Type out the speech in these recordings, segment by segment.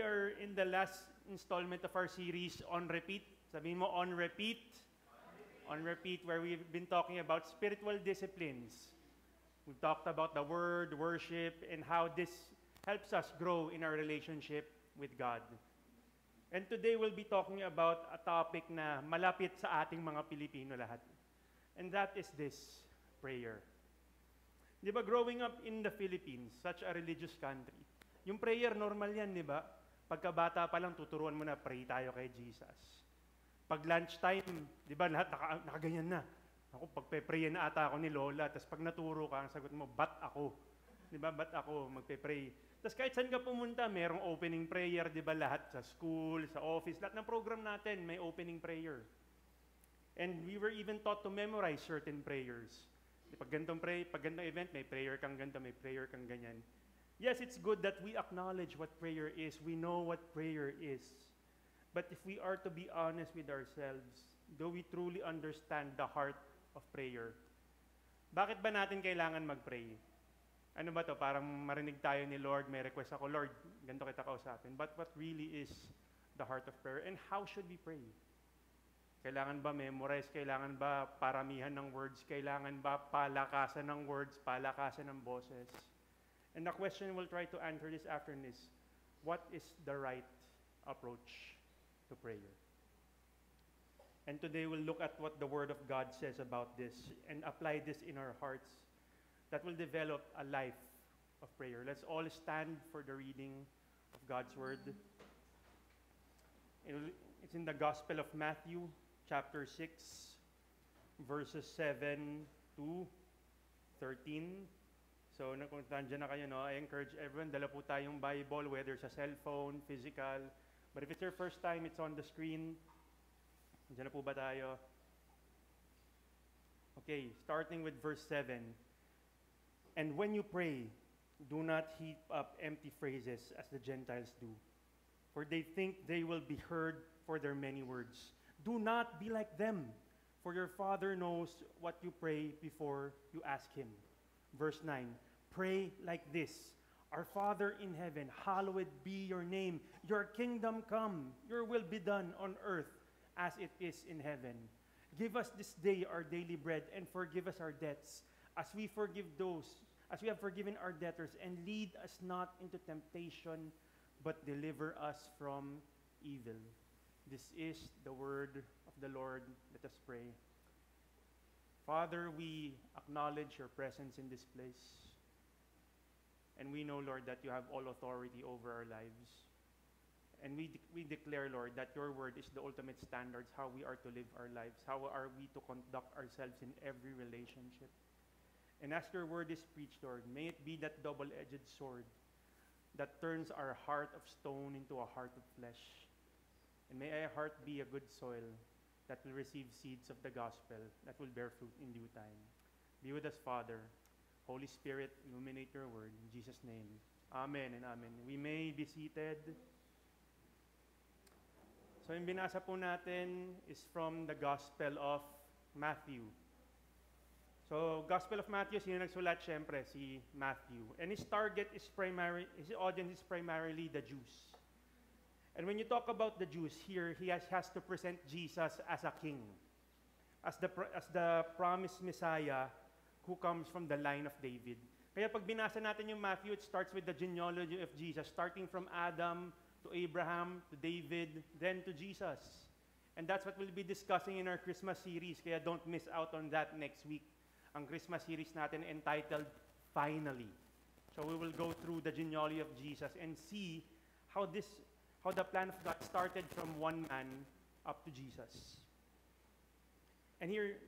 are in the last installment of our series, On Repeat. Sabihin mo, On Repeat. On Repeat, where we've been talking about spiritual disciplines. We've talked about the word, worship, and how this helps us grow in our relationship with God. And today we'll be talking about a topic na malapit sa ating mga Pilipino lahat. And that is this, prayer. Di ba, growing up in the Philippines, such a religious country, yung prayer, normal yan, di ba? Pagkabata pa lang, tuturuan mo na, pray tayo kay Jesus. Pag lunchtime, di ba, lahat nakaganyan na. Ako, pagpe-pray na ata ako ni Lola, tapos pag naturo ka, ang sagot mo, bat ako. Di ba, bat ako, magpe-pray. Tapos kahit saan ka pumunta, merong opening prayer, di ba, lahat sa school, sa office, lahat ng program natin, may opening prayer. And we were even taught to memorize certain prayers. Pag ganitong event, may prayer kang ganito, may prayer kang ganyan. Yes, it's good that we acknowledge what prayer is. We know what prayer is. But if we are to be honest with ourselves, do we truly understand the heart of prayer? Bakit ba natin kailangan mag-pray? Ano ba to? Parang marinig tayo ni Lord, may request ako, Lord, ganito kita kausapin. But what really is the heart of prayer? And how should we pray? Kailangan ba memorize? Kailangan ba paramihan ng words? Kailangan ba palakasan ng words, palakasan ng boses? And the question we'll try to answer this afternoon is, what is the right approach to prayer? And today we'll look at what the Word of God says about this and apply this in our hearts that will develop a life of prayer. Let's all stand for the reading of God's Word. It's in the Gospel of Matthew, chapter 6, verses 7 to 13. So, kung nandiyan na kayo, no, I encourage everyone, dala po tayong Bible, whether sa cellphone, physical. But if it's your first time, it's on the screen. Nandiyan na po ba tayo? Okay, starting with verse 7. And when you pray, do not heap up empty phrases as the Gentiles do, for they think they will be heard for their many words. Do not be like them, for your Father knows what you pray before you ask Him. Verse 9, pray like this, Our Father in heaven, hallowed be your name. Your kingdom come, your will be done on earth as it is in heaven. Give us this day our daily bread, and forgive us our debts, as we have forgiven our debtors, and lead us not into temptation, but deliver us from evil. This is the word of the Lord. Let us pray. Father, we acknowledge your presence in this place. And we know, Lord, that you have all authority over our lives. And we declare, Lord, that your word is the ultimate standards, how we are to live our lives, how are we to conduct ourselves in every relationship. And as your word is preached, Lord, may it be that double-edged sword that turns our heart of stone into a heart of flesh. And may our heart be a good soil that will receive seeds of the gospel that will bear fruit in due time. Be with us, Father. Holy Spirit, illuminate your word. In Jesus' name, amen and amen. We may be seated. So yung binasa po natin is from the Gospel of Matthew. So, Gospel of Matthew, sino nagsulat? Siyempre, si Matthew. And his audience is primarily the Jews. And when you talk about the Jews here, he has to present Jesus as a king, as the promised Messiah who comes from the line of David. Kaya pag binasa natin yung Matthew, it starts with the genealogy of Jesus, starting from Adam to Abraham to David, then to Jesus. And that's what we'll be discussing in our Christmas series, kaya don't miss out on that next week. Ang Christmas series natin entitled Finally. So we will go through the genealogy of Jesus and see how the plan of God started from one man up to Jesus. And here,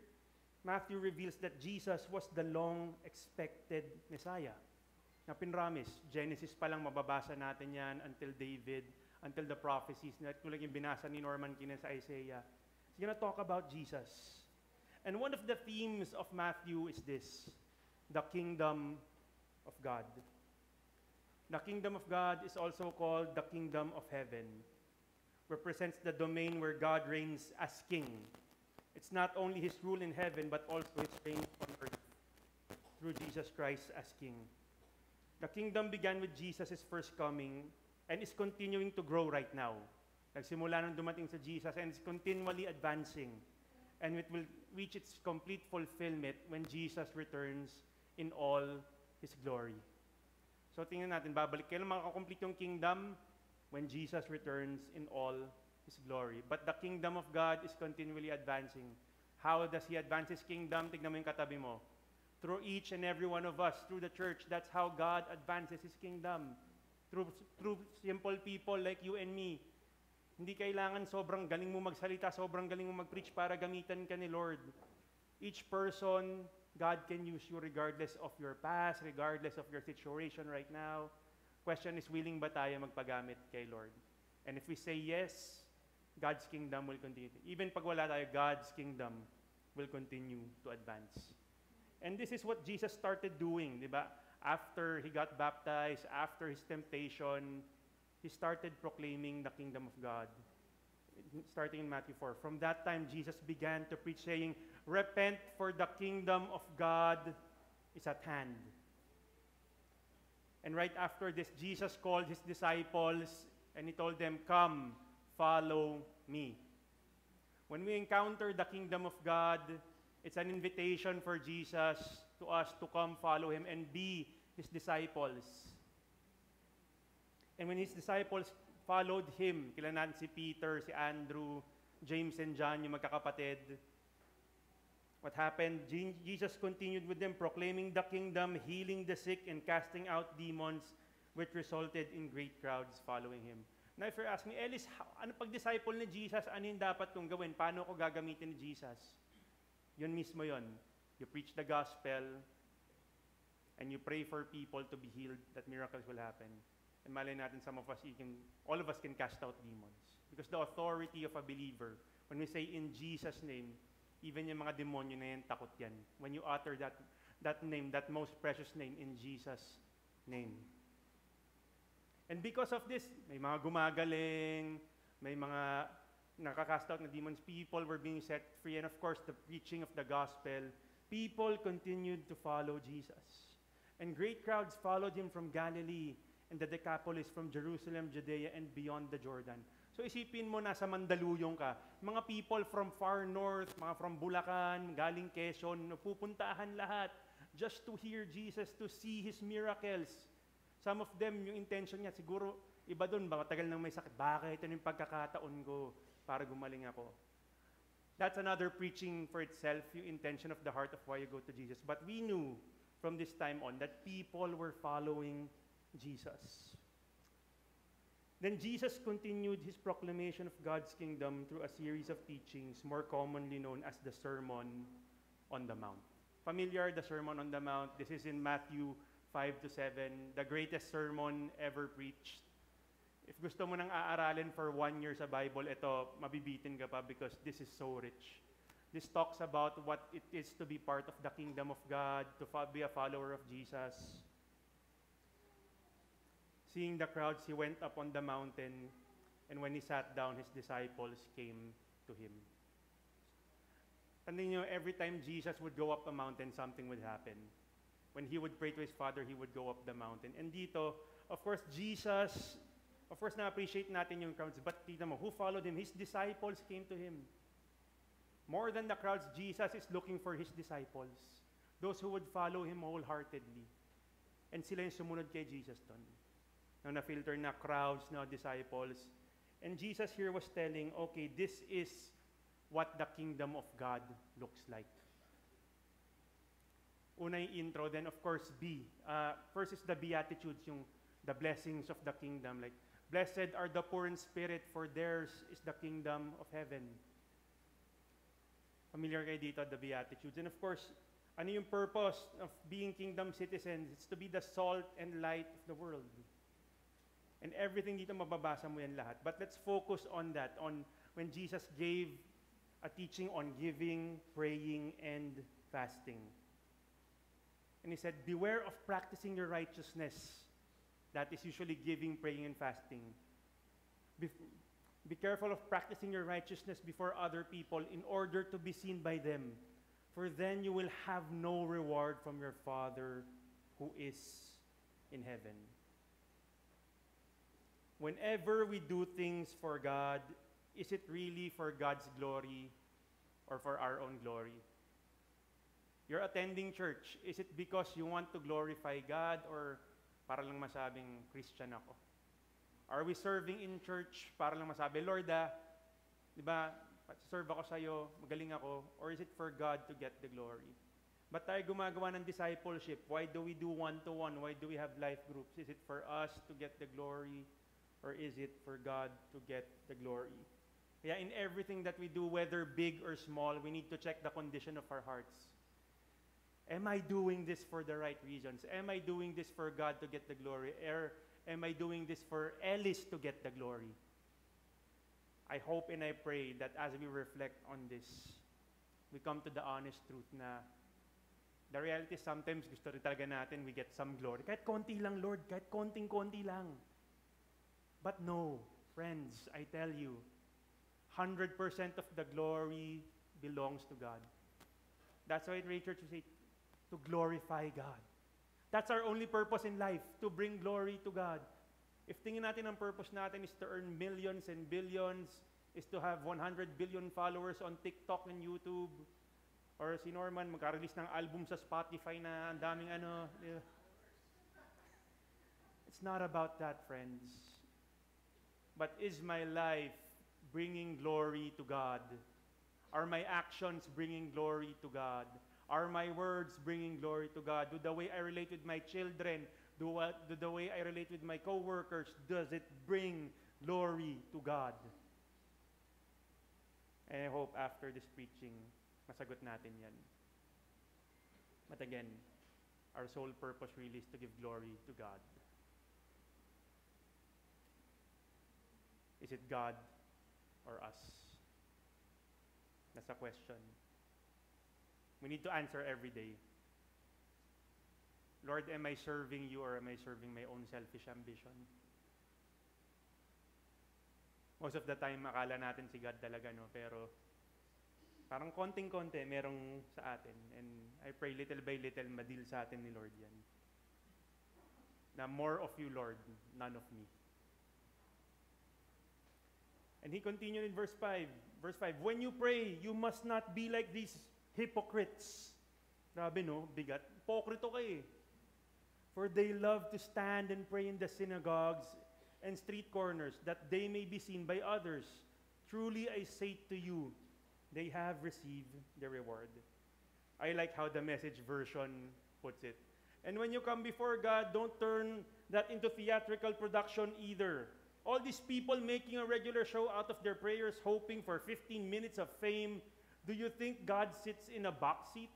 Matthew reveals that Jesus was the long-expected Messiah. Na pinramis, Genesis pa lang mababasa natin yan until David, until the prophecies, na tulad yung binasa ni Norman Kina sa Isaiah. He's gonna talk about Jesus. And one of the themes of Matthew is this, the kingdom of God. The kingdom of God is also called the kingdom of heaven. Represents the domain where God reigns as king. It's not only his rule in heaven, but also his reign on earth through Jesus Christ as king. The kingdom began with Jesus' first coming and is continuing to grow right now. Nagsimula nung dumating sa Jesus and is continually advancing. And it will reach its complete fulfillment when Jesus returns in all His glory. So tingnan natin, babalik. Kailan makakomplete yung kingdom? When Jesus returns in all His glory. But the kingdom of God is continually advancing. How does He advance His kingdom? Tignan mo yung katabi mo. Through each and every one of us, through the church, that's how God advances His kingdom. Through simple people like you and me. Hindi kailangan sobrang galing mo magsalita, sobrang galing mo mag-preach para gamitan ka ni Lord. Each person, God can use you regardless of your past, regardless of your situation right now. Question is, willing ba tayo magpagamit kay Lord? And if we say yes, God's kingdom will continue. Even pag wala tayo, God's kingdom will continue to advance. And this is what Jesus started doing, di ba? After He got baptized, after His temptation, He started proclaiming the kingdom of God. Starting in Matthew 4. From that time, Jesus began to preach, saying, "Repent, for the kingdom of God is at hand." And right after this, Jesus called His disciples and He told them, "Come, follow me." When we encounter the kingdom of God, it's an invitation for Jesus to us to come follow Him and be His disciples. And when His disciples followed Him, kilala natin si Peter, si Andrew, James and John, yung magkakapatid. What happened? Jesus continued with them, proclaiming the kingdom, healing the sick, and casting out demons, which resulted in great crowds following Him. Now, if you're asking me, Ellis, ano pag-disciple ni Jesus, ano yung dapat kong gawin? Paano ko gagamitin ni Jesus? Yun mismo yun. You preach the gospel, and you pray for people to be healed, that miracles will happen. And malay natin, all of us can cast out demons. Because the authority of a believer, when we say in Jesus' name, even yung mga demonyo na yan, takot yan. When you utter that name, that most precious name, in Jesus' name. And because of this, may mga gumagaling, may mga nakakast out na demons, people were being set free, and of course, the preaching of the gospel, people continued to follow Jesus. And great crowds followed Him from Galilee, and the Decapolis, from Jerusalem, Judea, and beyond the Jordan. So isipin mo, nasa Mandaluyong ka. Mga people from far north, mga from Bulacan, galing Quezon, pupuntahan lahat just to hear Jesus, to see His miracles. Some of them, yung intention niya, siguro, iba dun, matagal nang may sakit. Bakit? Ano yung pagkakataon ko para gumaling ako? That's another preaching for itself, yung intention of the heart of why you go to Jesus. But we knew from this time on that people were following Jesus. Then Jesus continued His proclamation of God's kingdom through a series of teachings more commonly known as the Sermon on the Mount. Familiar, the Sermon on the Mount? This is in Matthew 5 to 7, the greatest sermon ever preached. If gusto mo nang aaralin for 1 year sa Bible, ito, mabibitin ka pa because this is so rich. This talks about what it is to be part of the kingdom of God, to be a follower of Jesus. Seeing the crowds, He went up on the mountain, and when He sat down, His disciples came to Him. Tandaan niyo, every time Jesus would go up a mountain, something would happen. When He would pray to His Father, He would go up the mountain. And dito, of course, Jesus, of course, na-appreciate natin yung crowds, but tignan mo, who followed Him? His disciples came to Him. More than the crowds, Jesus is looking for His disciples, those who would follow Him wholeheartedly. And sila yung sumunod kay Jesus doon. Now, na-filter na crowds, na disciples. And Jesus here was telling, okay, this is what the kingdom of God looks like. Una yung intro, then of course, first is the Beatitudes, yung the blessings of the kingdom. Like, blessed are the poor in spirit, for theirs is the kingdom of heaven. Familiar kayo dito, the Beatitudes. And of course, ano yung purpose of being kingdom citizens? It's to be the salt and light of the world. And everything dito, mababasa mo yan lahat. But let's focus on that, on when Jesus gave a teaching on giving, praying, and fasting. And He said, beware of practicing your righteousness. That is usually giving, praying, and fasting. Be careful of practicing your righteousness before other people in order to be seen by them. For then you will have no reward from your Father who is in heaven. whenever we do things for God, is it really for God's glory or for our own glory? You're attending church, is it because you want to glorify God or para lang masabing Christian ako? Are we serving in church para lang masabi, Lord, di ba, serve ako sa'yo, magaling ako, or is it for God to get the glory? Ba't tayo gumagawa ng discipleship? Why do we do one-to-one? Why do we have life groups? Is it for us to get the glory, or is it for God to get the glory? Kaya in everything that we do, whether big or small, we need to check the condition of our hearts. Am I doing this for the right reasons? Am I doing this for God to get the glory? Or am I doing this for Ellis to get the glory? I hope and I pray that as we reflect on this, we come to the honest truth na the reality is sometimes gusto rin talaga natin we get some glory. Kahit konti lang, Lord. Kahit konting-konti lang. But no, friends, I tell you, 100% of the glory belongs to God. That's why Ray Church we say, to glorify God. That's our only purpose in life, to bring glory to God. If tingin natin ang purpose natin is to earn millions and billions, is to have 100 billion followers on TikTok and YouTube, or si Norman magka-release ng album sa Spotify na ang daming ano. It's not about that, friends. But is my life bringing glory to God? Are my actions bringing glory to God? Are my words bringing glory to God? Do the way I relate with my children, do the way I relate with my co-workers, does it bring glory to God? And I hope after this preaching, masagot natin yan. But again, our sole purpose really is to give glory to God. Is it God or us? That's a question we need to answer every day. Lord, am I serving you or am I serving my own selfish ambition? Most of the time, akala natin si God talaga, no? Pero parang konting-konti merong sa atin. And I pray little by little, madil sa atin ni Lord yan. Na more of you, Lord, none of me. And he continued in verse 5. Verse 5, when you pray, you must not be like these hypocrites. Grabe, no? Bigat. Hipokrito kayo. For they love to stand and pray in the synagogues and street corners, that they may be seen by others. Truly I say to you, they have received the reward. I like how the Message version puts it. And when you come before God, don't turn that into theatrical production either. All these people making a regular show out of their prayers, hoping for 15 minutes of fame. Do you think God sits in a box seat?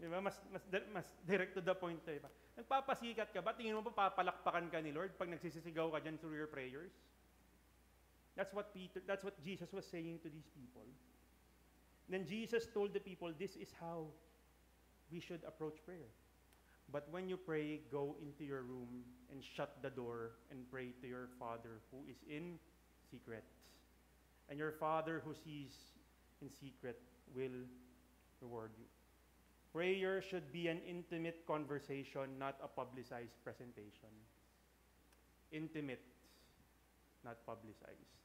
Diba? Mas direct to the point. Diba? Nagpapasikat ka ba? Tingin mo pa papalakpakan ka ni Lord pag nagsisisigaw ka dyan through your prayers? That's what Jesus was saying to these people. Then Jesus told the people, this is how we should approach prayer. But when you pray, go into your room and shut the door and pray to your Father who is in secret. And your Father who sees in secret will reward you. Prayer should be an intimate conversation, not a publicized presentation. Intimate, not publicized.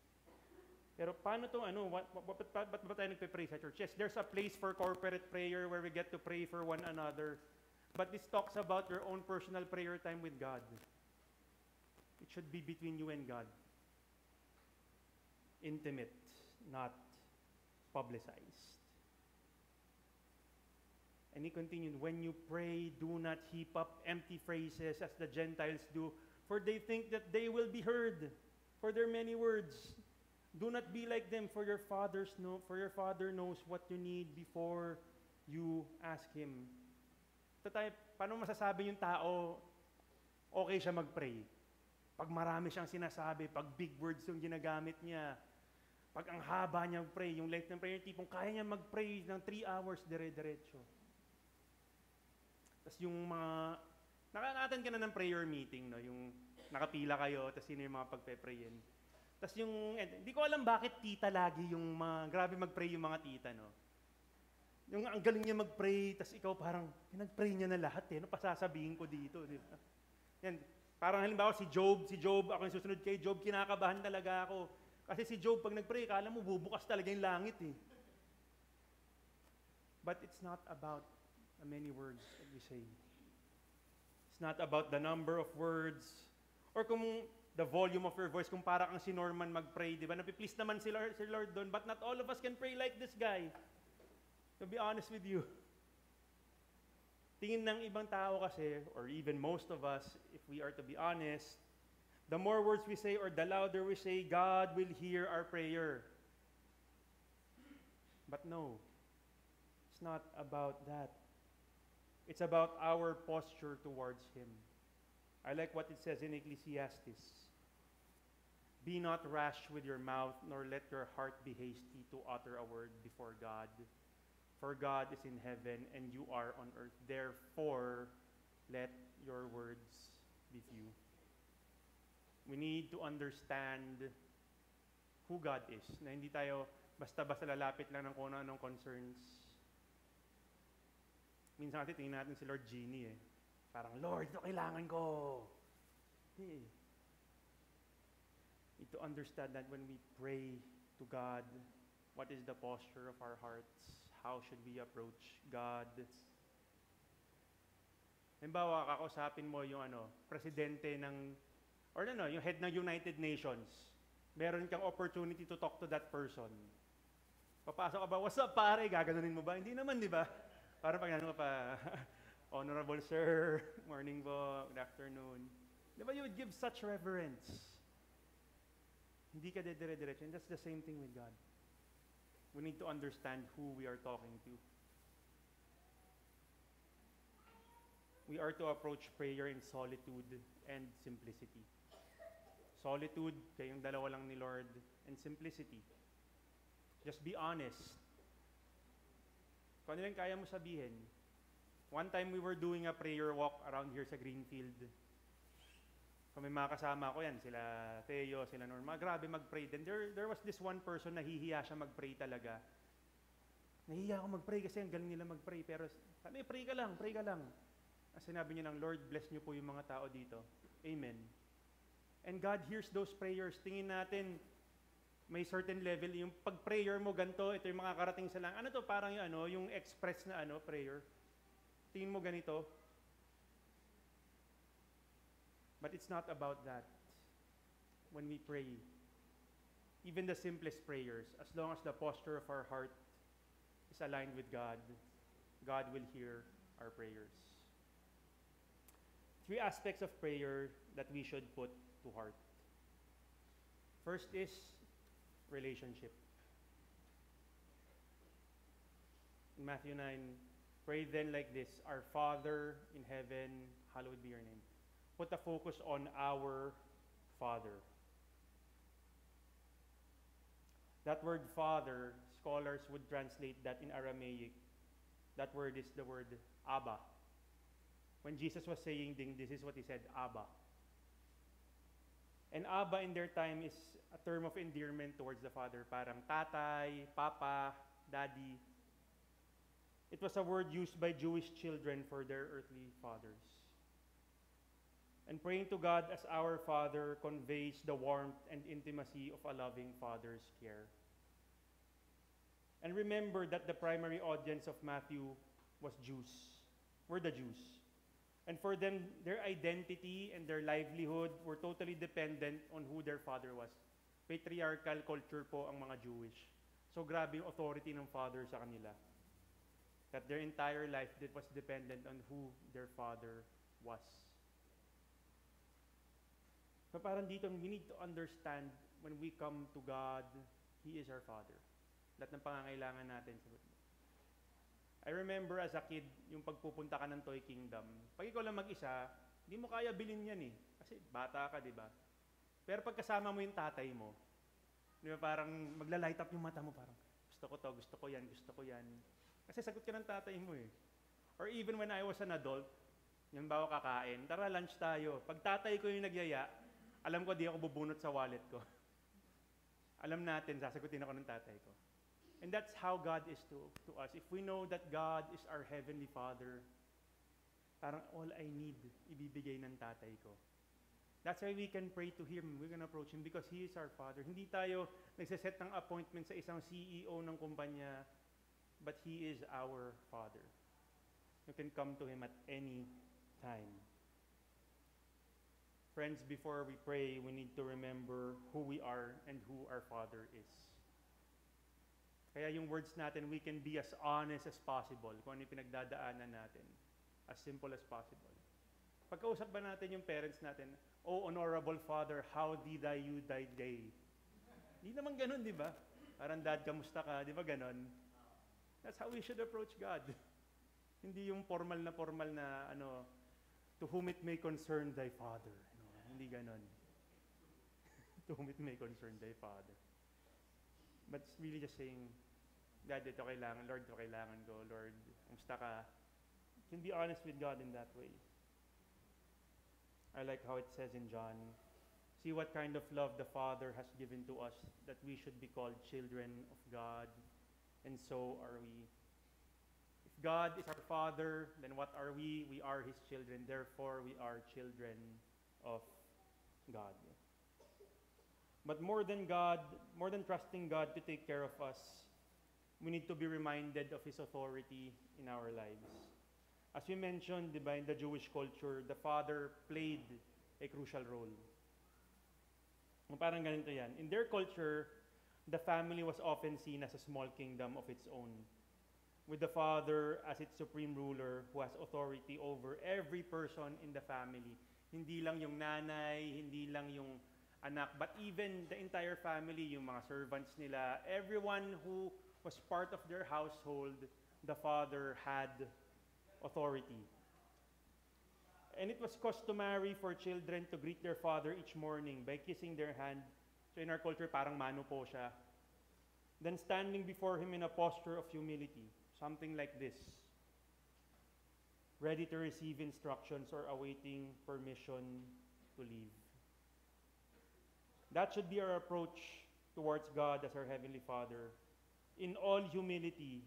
Pero paano to ba't ba tayo nagpe-pray sa church? Yes, there's a place for corporate prayer where we get to pray for one another. But this talks about your own personal prayer time with God. It should be between you and God. Intimate, not publicized. And he continued, when you pray, do not heap up empty phrases as the Gentiles do, for they think that they will be heard for their many words. Do not be like them, for your Father knows what you need before you ask Him. Paano masasabi yung tao, okay siya mag-pray? Pag marami siyang sinasabi, pag big words yung ginagamit niya, pag ang haba niya mag-pray, yung length ng prayer, tipong kaya niya mag-pray ng 3 hours dire-diretso. Tapos yung mga, nakanatin ka na ng prayer meeting, no? Yung nakapila kayo, tapos sino yung mga pagpe-prayin. Tapos yung, hindi ko alam bakit tita lagi yung mga, grabe mag-pray yung mga tita, no? Yung ang galing niya mag-pray, tapos ikaw parang, nag-pray niya na lahat, no? Pasasabihin ko dito, di ba? Yan, Parang halimbawa si Job, ako yung susunod kay Job, kinakabahan talaga ako. Kasi si Job, pag nag-pray, kala mo bubukas talaga yung langit eh. But it's not about the many words that we say. It's not about the number of words, or kung the volume of your voice, kung parang ang si Norman mag-pray, di ba? Napiplease naman si Lord doon, but not all of us can pray like this guy. To be honest with you. Tingin ng ibang tao kasi, or even most of us, if we are to be honest, the more words we say or the louder we say, God will hear our prayer. But no, it's not about that. It's about our posture towards Him. I like what it says in Ecclesiastes. Be not rash with your mouth, nor let your heart be hasty to utter a word before God. For God is in heaven, and you are on earth. Therefore, let your words be few. We need to understand who God is. Na hindi tayo basta-basta lalapit lang ng kung anong concerns. Minsan natin, tingin natin si Lord Genie eh. Parang, Lord, ito kailangan ko. Hey. Need to understand that when we pray to God, what is the posture of our hearts? How should we approach God? Halimbawa, kakausapin mo yung presidente ng, or yung head ng United Nations. Meron kang opportunity to talk to that person. Papasok ka ba, what's up pare? Gaganunin mo ba? Hindi naman, di ba? Para pag ka pa, Honorable Sir, morning po, good afternoon. Di ba, you would give such reverence. Hindi ka dire-diretso. And that's the same thing with God. We need to understand who we are talking to. We are to approach prayer in solitude and simplicity. Solitude, kayong dalawa lang ni Lord, and simplicity. Just be honest. Kung ano lang kaya mo sabihin. One time we were doing a prayer walk around here sa Greenfield. Kung may mga kasama ko yan, sila Theo, sila Norma, grabe mag-pray. Then there was this one person, nahihiya siya mag-pray talaga. Nahihiya ako mag-pray kasi ang galing nila mag-pray. Pero sabi, pray ka lang, pray ka lang. As sinabi niya ng Lord, bless niyo po yung mga tao dito. Amen. And God hears those prayers. Tingin natin, may certain level, yung pag-prayer mo ganito, ito yung mga karating sa lang. Ano to, parang yung express na prayer. Tingin mo ganito. But it's not about that. When we pray, even the simplest prayers, as long as the posture of our heart is aligned with God, God will hear our prayers. 3 aspects of prayer that we should put to heart. First is relationship. In Matthew 9, pray then like this, Our Father in heaven, hallowed be your name. Put the focus on our Father. That word Father, scholars would translate that in Aramaic. That word is the word Abba. When Jesus was saying this is what he said, Abba. And Abba in their time is a term of endearment towards the Father. Parang tatay, papa, daddy. It was a word used by Jewish children for their earthly fathers. And praying to God as our Father conveys the warmth and intimacy of a loving Father's care. And remember that the primary audience of Matthew was Jews, were the Jews. And for them, their identity and their livelihood were totally dependent on who their father was. Patriarchal culture po ang mga Jewish. So grabe yung authority ng father sa kanila. That their entire life was dependent on who their father was. So parang dito, we need to understand when we come to God, He is our Father. Lahat ng pangangailangan natin. I remember as a kid, yung pagpupunta ka ng Toy Kingdom, pag ikaw lang mag-isa, hindi mo kaya bilhin yan eh. Kasi bata ka, di ba? Pero pag kasama mo yung tatay mo, di ba parang magla-light up yung mata mo, parang gusto ko to, gusto ko yan, gusto ko yan. Kasi sagot ka ng tatay mo eh. Or even when I was an adult, yung bawa kakain, tara lunch tayo. Pag tatay ko yung nagyaya, alam ko di ako bubunot sa wallet ko. Alam natin, sasagutin ako ng tatay ko. And that's how God is to us. If we know that God is our Heavenly Father, parang all I need, ibibigay ng tatay ko. That's why we can pray to Him. We can approach Him because He is our Father. Hindi tayo nagsaset ng appointment sa isang CEO ng kumpanya, but He is our Father. You can come to Him at any time. Friends, before we pray, we need to remember who we are and who our Father is. Kaya yung words natin, we can be as honest as possible kung ano yung pinagdadaanan natin. As simple as possible. Pagkausap ba natin yung parents natin, "Oh, honorable Father, how did you thy day?" Hindi naman ganun, di ba? Parang, "Dad, kamusta ka?" Di ba ganun? That's how we should approach God. Hindi yung formal na, "To whom it may concern thy Father." Hindi ganun. To whom it may concern thy Father. But it's really just saying, "Dad, ito kailangan. Lord, ito kailangan ko. Lord, kamusta ka?" You can be honest with God in that way. I like how it says in John, "See what kind of love the Father has given to us, that we should be called children of God, and so are we." If God is our Father, then what are we? We are His children. Therefore, we are children of God. But more than trusting God to take care of us, we need to be reminded of His authority in our lives. As we mentioned, di ba, in the Jewish culture, the father played a crucial role. Parang ganito yan. In their culture, the family was often seen as a small kingdom of its own, with the father as its supreme ruler who has authority over every person in the family. Hindi lang yung nanay, hindi lang yung anak, but even the entire family, yung mga servants nila, everyone who was part of their household, the father had authority. And it was customary for children to greet their father each morning by kissing their hand. So in our culture, parang mano po siya. Then standing before him in a posture of humility, something like this, ready to receive instructions or awaiting permission to leave. That should be our approach towards God as our Heavenly Father, in all humility,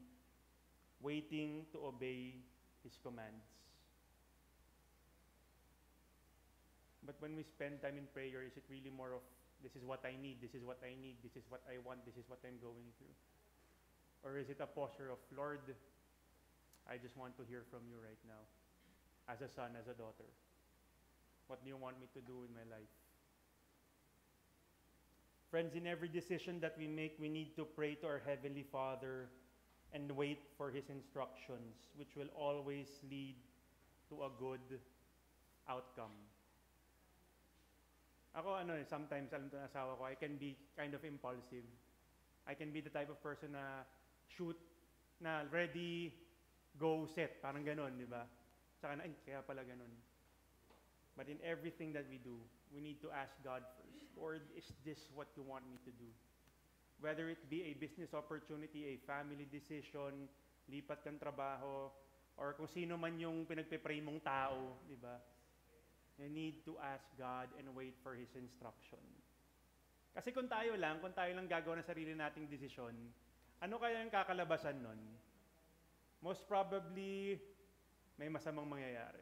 waiting to obey His commands. But when we spend time in prayer, is it really more of, "This is what I need, this is what I need, this is what I want, this is what I'm going through"? Or is it a posture of, "Lord, I just want to hear from you right now, as a son, as a daughter. What do you want me to do in my life?" Friends, in every decision that we make, we need to pray to our Heavenly Father and wait for His instructions, which will always lead to a good outcome. Ako, sometimes, alam to ng asawa ko, I can be kind of impulsive. I can be the type of person na shoot, na ready, go, set. Parang ganon, di ba? Saka na, kaya pala ganon. But in everything that we do, we need to ask God first, "Lord, is this what you want me to do?" Whether it be a business opportunity, a family decision, lipat kang trabaho, or kung sino man yung pinagpe-pray mong tao, di ba? You need to ask God and wait for His instruction. Kasi kung tayo lang gagawa ng sarili nating desisyon, ano kaya yung kakalabasan nun? Most probably, may masamang mangyayari.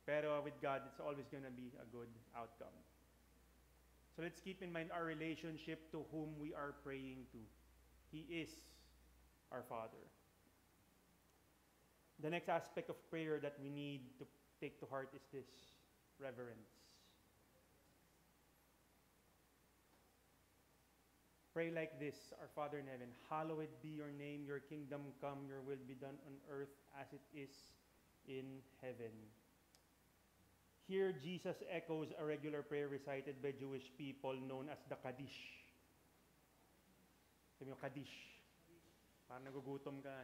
Pero with God, it's always gonna be a good outcome. So let's keep in mind our relationship to whom we are praying to. He is our Father. The next aspect of prayer that we need to take to heart is this: reverence. Pray like this: "Our Father in heaven, hallowed be your name, your kingdom come, your will be done on earth as it is in heaven." Here, Jesus echoes a regular prayer recited by Jewish people known as the Kaddish. Sabi mo, Kaddish. Parang nagugutom ka,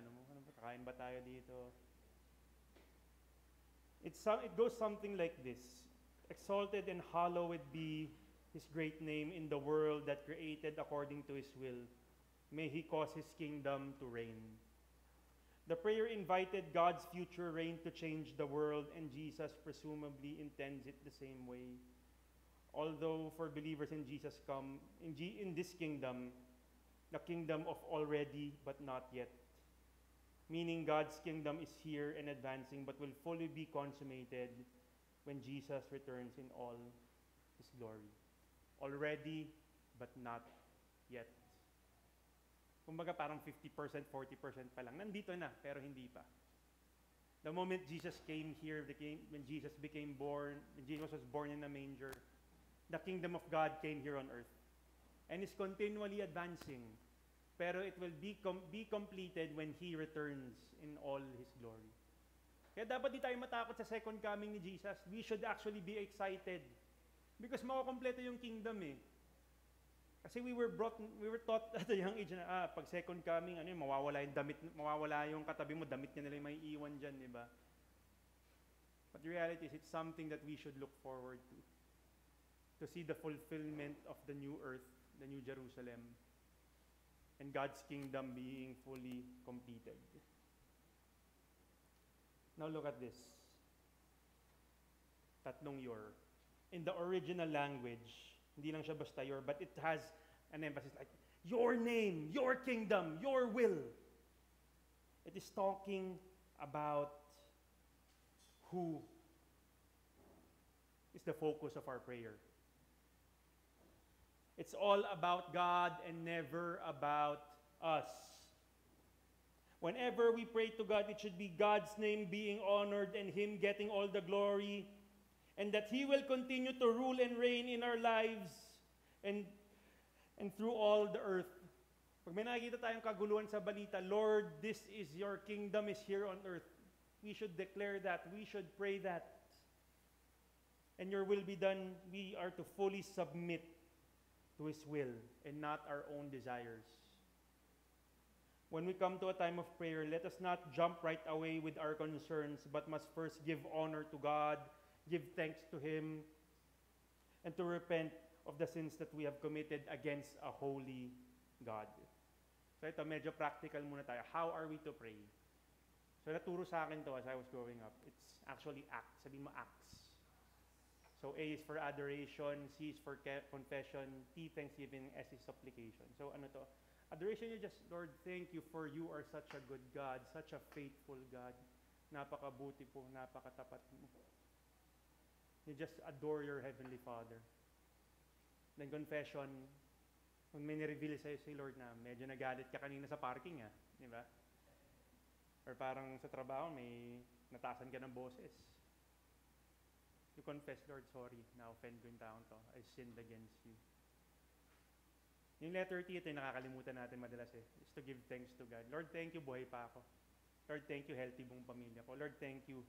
kakain ba tayo dito? It goes something like this: "Exalted and hallowed be His great name in the world that created according to His will. May He cause His kingdom to reign." The prayer invited God's future reign to change the world, and Jesus presumably intends it the same way. Although for believers in Jesus in this kingdom, the kingdom of already but not yet, meaning God's kingdom is here and advancing but will fully be consummated when Jesus returns in all His glory. Already, but not yet. Kumbaga parang 50%, 40% pa lang. Nandito na, pero hindi pa. The moment Jesus came here, when Jesus became born, when Jesus was born in a manger, the kingdom of God came here on earth. And is continually advancing. Pero it will be completed when He returns in all His glory. Kaya dapat di tayo matakot sa second coming ni Jesus. We should actually be excited. Because makukompleto yung kingdom eh. Kasi we were taught at a young age na, pag second coming, mawawala yung damit, mawawala yung katabi mo, damit niya nila yung may iwan dyan, di ba? But the reality is, it's something that we should look forward to see the fulfillment of the new earth, the new Jerusalem, and God's kingdom being fully completed. Now look at this. Tatlong your. In the original language, hindi lang siya basta your, but it has an emphasis like, your name, your kingdom, your will. It is talking about who is the focus of our prayer. It's all about God and never about us. Whenever we pray to God, it should be God's name being honored and Him getting all the glory, and that He will continue to rule and reign in our lives and through all the earth. Pag may nakikita tayong kaguluhan sa balita, Lord, this is your kingdom is here on earth. We should declare that. We should pray that. And your will be done. We are to fully submit to His will and not our own desires. When we come to a time of prayer, let us not jump right away with our concerns, but must first give honor to God, give thanks to Him, and to repent of the sins that we have committed against a holy God. So ito, medyo practical muna tayo. How are we to pray? So naturo sa akin to as I was growing up. It's actually acts. Sabihin mo acts. So A is for adoration, C is for confession, T, thanksgiving, S is supplication. So ano to? Adoration, you just, Lord, thank you for you are such a good God, such a faithful God. Napakabuti po, napakatapat mo. You just adore your Heavenly Father. Then confession, kung may nireveal sa'yo si Lord na medyo nagalit ka kanina sa parking, di ba? Or parang sa trabaho, may natasan ka ng boses. You confess, Lord, sorry, na-offend ko yung taong to. I sinned against you. Yung letter T, ito yung nakakalimutan natin madalas is to give thanks to God. Lord, thank you, buhay pa ako. Lord, thank you, healthy buong pamilya ko. Lord, thank you,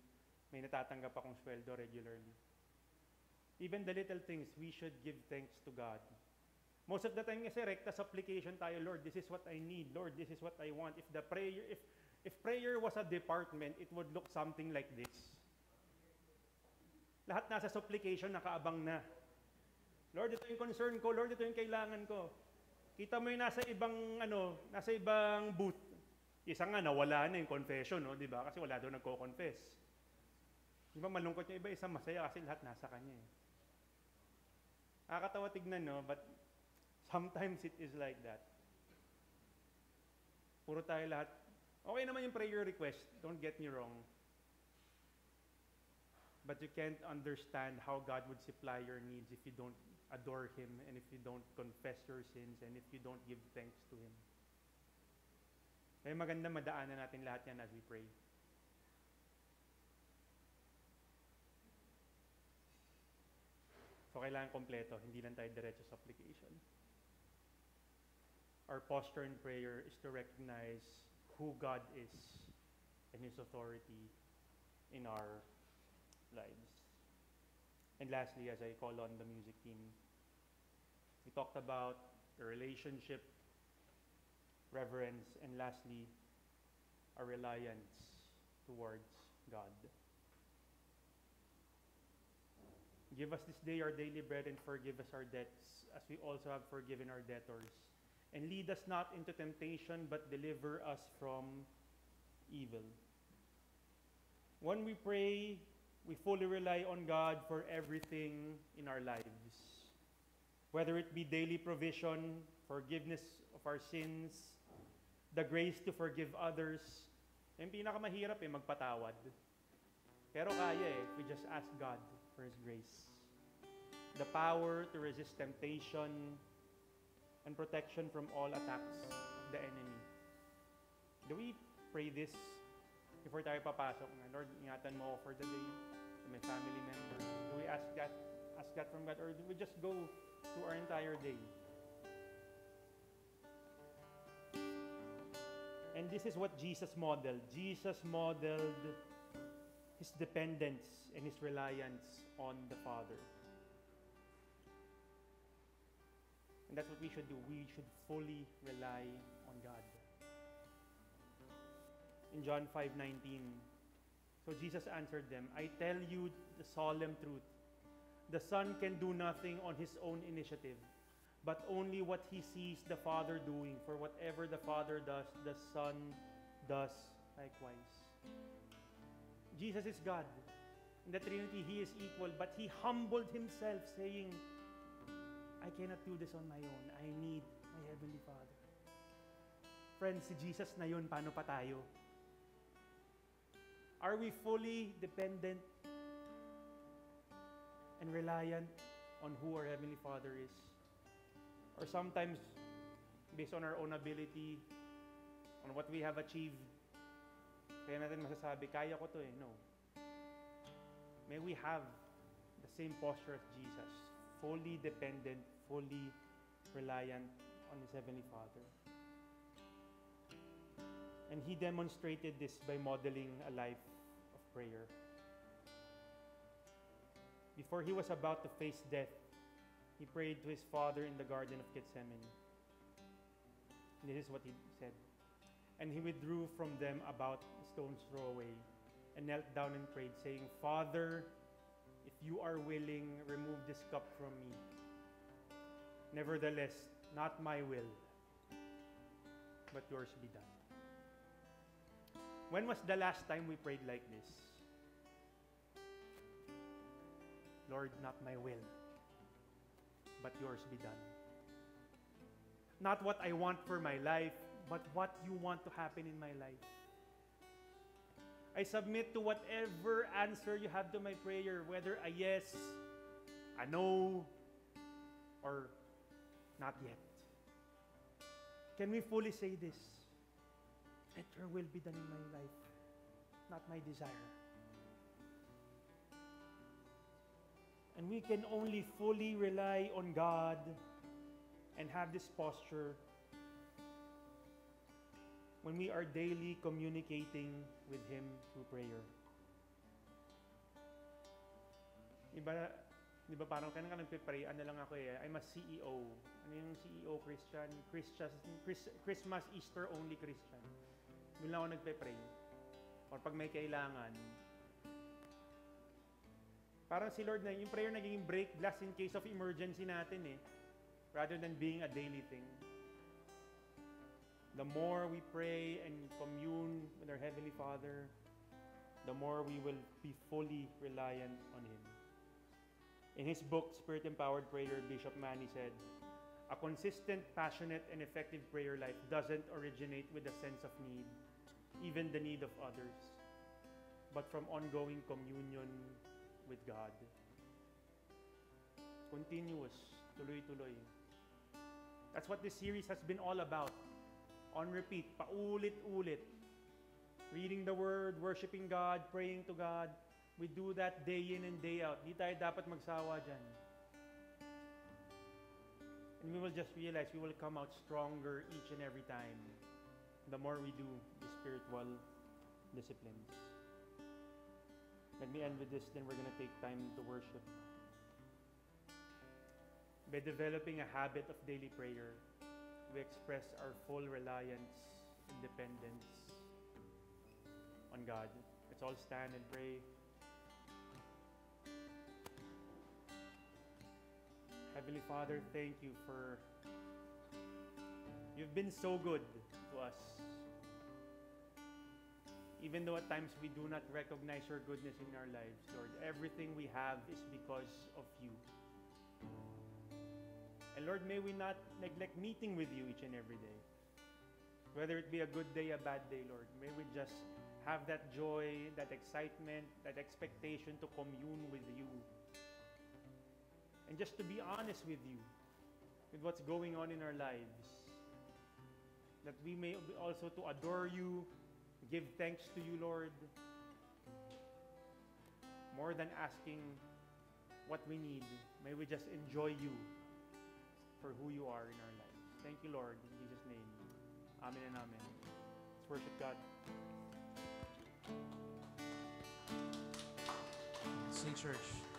may natatanggap akong sweldo regularly. Even the little things, we should give thanks to God. Most of the time kasi rekta supplication tayo, Lord, this is what I need. Lord, this is what I want. If prayer was a department, it would look something like this. Lahat nasa supplication, nakaabang na. Lord, ito yung concern ko. Lord, ito yung kailangan ko. Kita mo yung nasa ibang booth. Isa nga, nawala na yung confession, no? Di ba? Kasi wala daw nagko-confess. Di ba, malungkot yung iba, isa masaya kasi lahat nasa kanya. Nakakatawa tignan, no? But sometimes it is like that. Puro tayo lahat. Okay naman yung prayer request. Don't get me wrong. But you can't understand how God would supply your needs if you don't adore Him and if you don't confess your sins and if you don't give thanks to Him. Kaya maganda madaanan natin lahat yan as we pray. So kailangan kompleto, hindi lang tayo diretso sa application. Our posture in prayer is to recognize who God is and His authority in our lives. And lastly, as I call on the music team, we talked about the relationship, reverence, and lastly, our reliance towards God. Give us this day our daily bread and forgive us our debts as we also have forgiven our debtors. And lead us not into temptation, but deliver us from evil. When we pray, we fully rely on God for everything in our lives. Whether it be daily provision, forgiveness of our sins, the grace to forgive others. Yung pinakamahirap magpatawad. Pero kaya if we just ask God for His grace. the power to resist temptation, and protection from all attacks of the enemy. Do we pray this before tayo papasok? Lord, ingatan mo ako for the day, to my family members. Do we ask that from God, or do we just go through our entire day? And this is what Jesus modeled. Jesus modeled his dependence and his reliance on the Father. And that's what we should do. We should fully rely on God. In John 5:19, so Jesus answered them, I tell you the solemn truth. The Son can do nothing on his own initiative, but only what he sees the Father doing. For whatever the Father does, the Son does likewise. Jesus is God. In the Trinity, he is equal, but he humbled himself, saying, I cannot do this on my own. I need my Heavenly Father. Friends, si Jesus na yun, paano pa tayo? Are we fully dependent and reliant on who our Heavenly Father is? Or sometimes, based on our own ability, on what we have achieved, kaya natin masasabi, kaya ko to eh. No. May we have the same posture as Jesus, fully dependent, fully reliant on his Heavenly Father. And he demonstrated this by modeling a life of prayer. Before he was about to face death, he prayed to his Father in the Garden of Gethsemane. And this is what he said. And he withdrew from them about a stone's throw away and knelt down and prayed, saying, Father, if you are willing, remove this cup from me. Nevertheless, not my will, but yours be done. When was the last time we prayed like this? Lord, not my will, but yours be done. Not what I want for my life, but what you want to happen in my life. I submit to whatever answer you have to my prayer, whether a yes, a no, or not yet. Can we fully say this? Let your will be done in my life, not my desire. And we can only fully rely on God and have this posture when we are daily communicating with Him through prayer. Di ba parang kanang nagpe-pray, ano lang ako eh, I'm a CEO. Ano yung CEO Christian? Christmas, Easter only Christian. Doon lang ako nagpe-pray. Or pag may kailangan. Parang si Lord na, yung prayer naging break glass in case of emergency natin eh. Rather than being a daily thing. The more we pray and commune with our Heavenly Father, the more we will be fully reliant on Him. In his book, Spirit-Empowered Prayer, Bishop Manny said, a consistent, passionate, and effective prayer life doesn't originate with a sense of need, even the need of others, but from ongoing communion with God. Continuous, tuloy-tuloy. That's what this series has been all about. On repeat, paulit-ulit. Reading the Word, worshiping God, praying to God. We do that day in and day out. Di tayo dapat magsawa dyan. And we will just realize we will come out stronger each and every time the more we do the spiritual disciplines. Let me end with this, then we're going to take time to worship. By developing a habit of daily prayer, we express our full reliance and dependence on God. Let's all stand and pray. Heavenly Father, thank you for you've been so good to us. Even though at times we do not recognize your goodness in our lives, Lord, everything we have is because of you. And Lord, may we not neglect meeting with you each and every day. Whether it be a good day, a bad day, Lord, may we just have that joy, that excitement, that expectation to commune with you. and just to be honest with you, with what's going on in our lives. That we may also to adore you, give thanks to you, Lord, more than asking what we need. May we just enjoy you for who you are in our lives. Thank you, Lord, in Jesus' name. Amen and amen. Let's worship God. Sing, church.